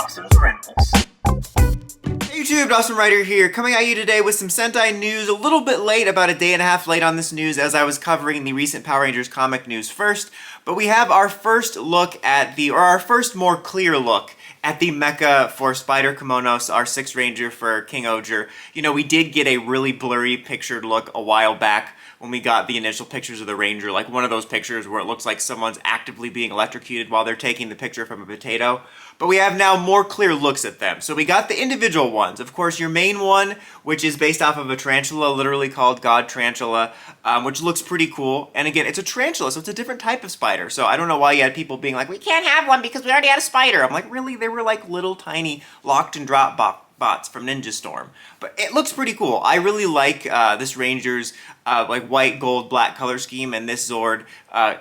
Dawson's Rentals. Hey YouTube, Dawson Ryder here, coming at you today with some Sentai news, a little bit late, about a day and a half late on this news as I was covering the recent Power Rangers comic news first, but we have our first look at our first more clear look at the mecha for Spuder Kumonos, our 6th Ranger for King-ohger. You know, we did get a really blurry pictured look a while back when we got the initial pictures of the Ranger, like one of those pictures where it looks like someone's actively being electrocuted while they're taking the picture from a potato. But we have now more clear looks at them. So we got the individual ones. Of course, your main one, which is based off of a tarantula, literally called God Tarantula, which looks pretty cool. And again, it's a tarantula, so it's a different type of spider. So I don't know why you had people being like, we can't have one because we already had a spider. I'm like, really? They were like little tiny locked and drop bots from Ninja Storm. But it looks pretty cool. I really like this Ranger's like white, gold, black color scheme, and this Zord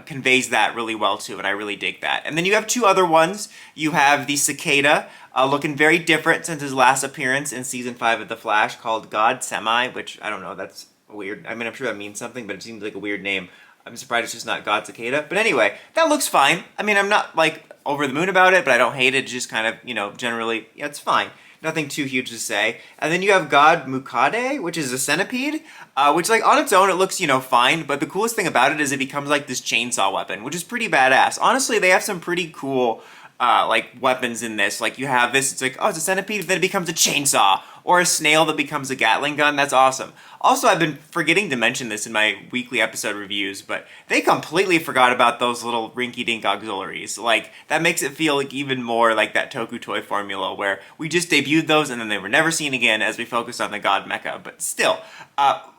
conveys that really well too, and I really dig that. And then you have two other ones. You have the Cicada, looking very different since his last appearance in Season 5 of The Flash, called God Semi, which, I don't know, that's weird. I mean, I'm sure that means something, but it seems like a weird name. I'm surprised it's just not God Cicada. But anyway, that looks fine. I mean, I'm not, like, over the moon about it, but I don't hate it. Just kind of, you know, generally, yeah, it's fine. Nothing too huge to say. And then you have God Mukade, which is a centipede, which, like, on its own, it looks, you know, fine. But the coolest thing about it is it becomes, like, this chainsaw weapon, which is pretty badass. Honestly, they have some pretty cool, like, weapons in this. Like, you have this, it's like, oh, it's a centipede, then it becomes a chainsaw. Or a snail that becomes a Gatling gun. That's awesome. Also, I've been forgetting to mention this in my weekly episode reviews, but they completely forgot about those little rinky-dink auxiliaries. Like, that makes it feel like even more like that Toku Toy formula, where we just debuted those and then they were never seen again as we focused on the God Mecha. But still,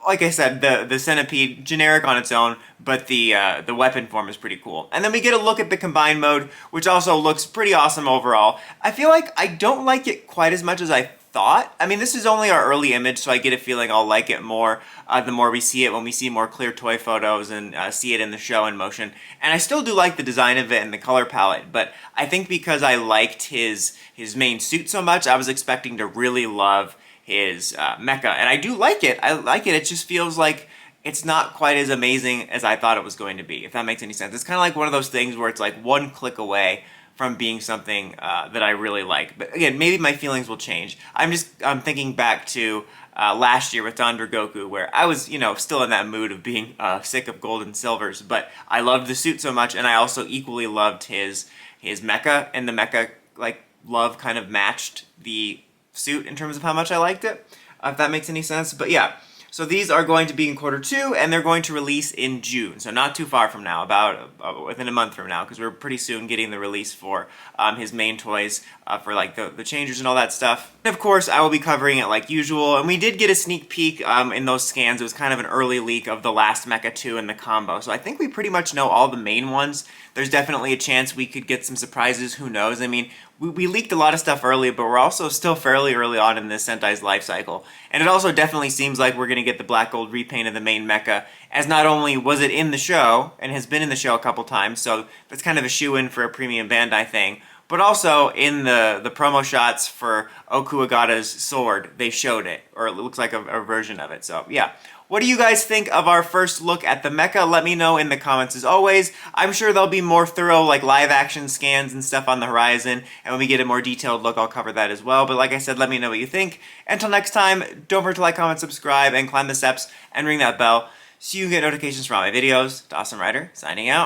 like I said, the centipede, generic on its own, but the weapon form is pretty cool. And then we get a look at the combined mode, which also looks pretty awesome overall. I feel like I don't like it quite as much as I thought. I mean, this is only our early image, so I get a feeling I'll like it more the more we see it, when we see more clear toy photos and see it in the show in motion. And I still do like the design of it and the color palette, but I think because I liked his main suit so much, I was expecting to really love his mecha. And I do like it. I like it. It just feels like it's not quite as amazing as I thought it was going to be, if that makes any sense. It's kind of like one of those things where it's like one click away from being something that I really like. But again, maybe my feelings will change. I'm thinking back to last year with Don Goku, where I was, you know, still in that mood of being sick of gold and silvers, but I loved the suit so much, and I also equally loved his mecha, and the mecha, like, love kind of matched the suit in terms of how much I liked it, if that makes any sense. But yeah. So these are going to be in Q2, and they're going to release in June. So not too far from now, about within a month from now, because we're pretty soon getting the release for his main toys for like the changers and all that stuff. And of course, I will be covering it like usual. And we did get a sneak peek in those scans. It was kind of an early leak of the last Mecha 2 and the combo. So I think we pretty much know all the main ones. There's definitely a chance we could get some surprises. Who knows? I mean, we leaked a lot of stuff early, but we're also still fairly early on in this Sentai's life cycle. And it also definitely seems like we're going to get the black gold repaint of the main mecha, as not only was it in the show, and has been in the show a couple times, so that's kind of a shoe-in for a premium Bandai thing, but also in the promo shots for Okuagata's sword, they showed it, or it looks like a version of it, so yeah. What do you guys think of our first look at the mecha? Let me know in the comments as always. I'm sure there'll be more thorough like live action scans and stuff on the horizon, and when we get a more detailed look, I'll cover that as well. But like I said, let me know what you think. Until next time, don't forget to like, comment, subscribe, and climb the steps and ring that bell so you can get notifications for all my videos. Dawson Ryder, signing out.